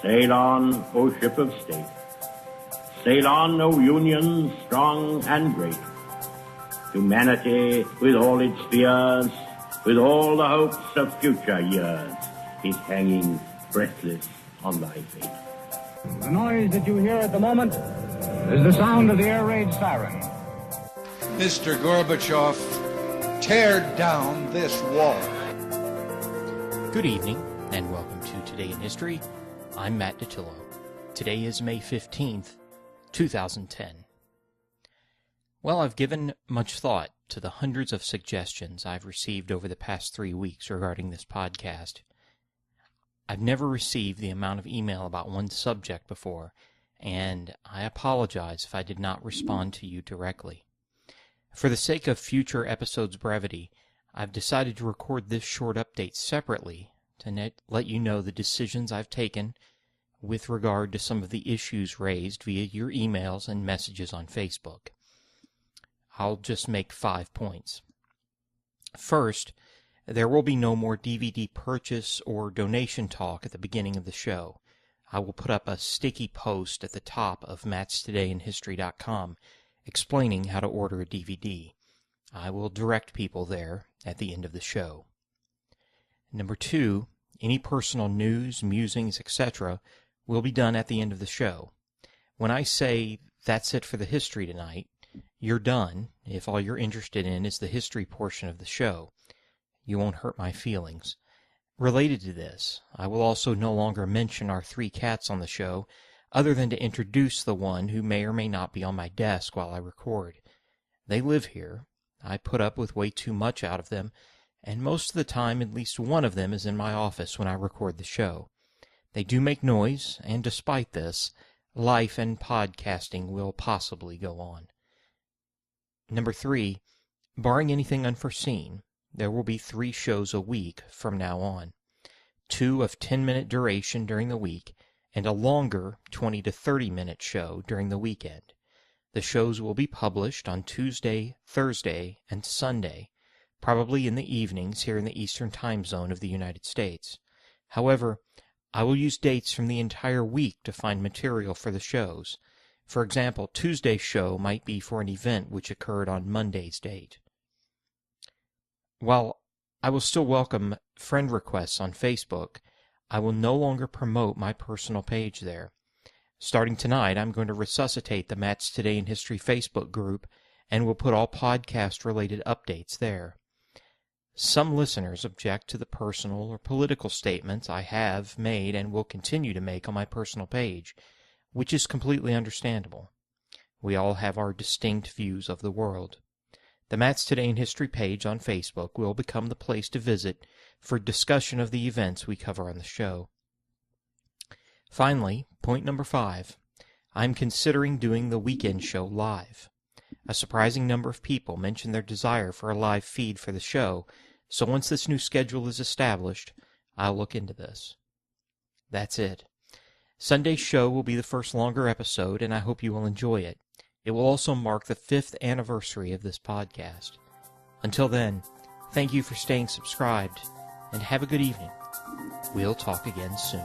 Sail on, O ship of state. Sail on, O Union strong and great. Humanity, with all its fears, with all the hopes of future years, is hanging breathless on thy fate. The noise that you hear at the moment is the sound of the air raid siren. Mr. Gorbachev, tear down this wall. Good evening, and welcome to Today in History. I'm Matt Datillo. Today is May 15th, 2010. Well, I've given much thought to the hundreds of suggestions I've received over the past 3 weeks regarding this podcast. I've never received the amount of email about one subject before, and I apologize if I did not respond to you directly. For the sake of future episodes' brevity, I've decided to record this short update separately to let you know the decisions I've taken with regard to some of the issues raised via your emails and messages on Facebook. I'll just make 5 points. First, there will be no more DVD purchase or donation talk at the beginning of the show. I will put up a sticky post at the top of mattstodayinhistory.com explaining how to order a DVD. I will direct people there at the end of the show. Number 2, any personal news, musings, etc. will be done at the end of the show. When I say, that's it for the history tonight, you're done if all you're interested in is the history portion of the show. You won't hurt my feelings. Related to this, I will also no longer mention our 3 cats on the show, other than to introduce the one who may or may not be on my desk while I record. They live here. I put up with way too much out of them, and most of the time at least one of them is in my office when I record the show. They do make noise, and despite this, life and podcasting will possibly go on. Number 3, barring anything unforeseen, there will be 3 shows a week from now on. 2 of 10-minute duration during the week, and a longer 20 to 30-minute show during the weekend. The shows will be published on Tuesday, Thursday, and Sunday, probably in the evenings here in the Eastern Time Zone of the United States. However, I will use dates from the entire week to find material for the shows. For example, Tuesday's show might be for an event which occurred on Monday's date. While I will still welcome friend requests on Facebook, I will no longer promote my personal page there. Starting tonight, I'm going to resuscitate the Matt's Today in History Facebook group and will put all podcast-related updates there. Some listeners object to the personal or political statements I have made and will continue to make on my personal page, which is completely understandable. We all have our distinct views of the world. The Matt's Today in History page on Facebook will become the place to visit for discussion of the events we cover on the show. Finally, point number 5, I'm considering doing the weekend show live. A surprising number of people mentioned their desire for a live feed for the show, so once this new schedule is established, I'll look into this. That's it. Sunday's show will be the first longer episode, and I hope you will enjoy it. It will also mark the 5th anniversary of this podcast. Until then, thank you for staying subscribed, and have a good evening. We'll talk again soon.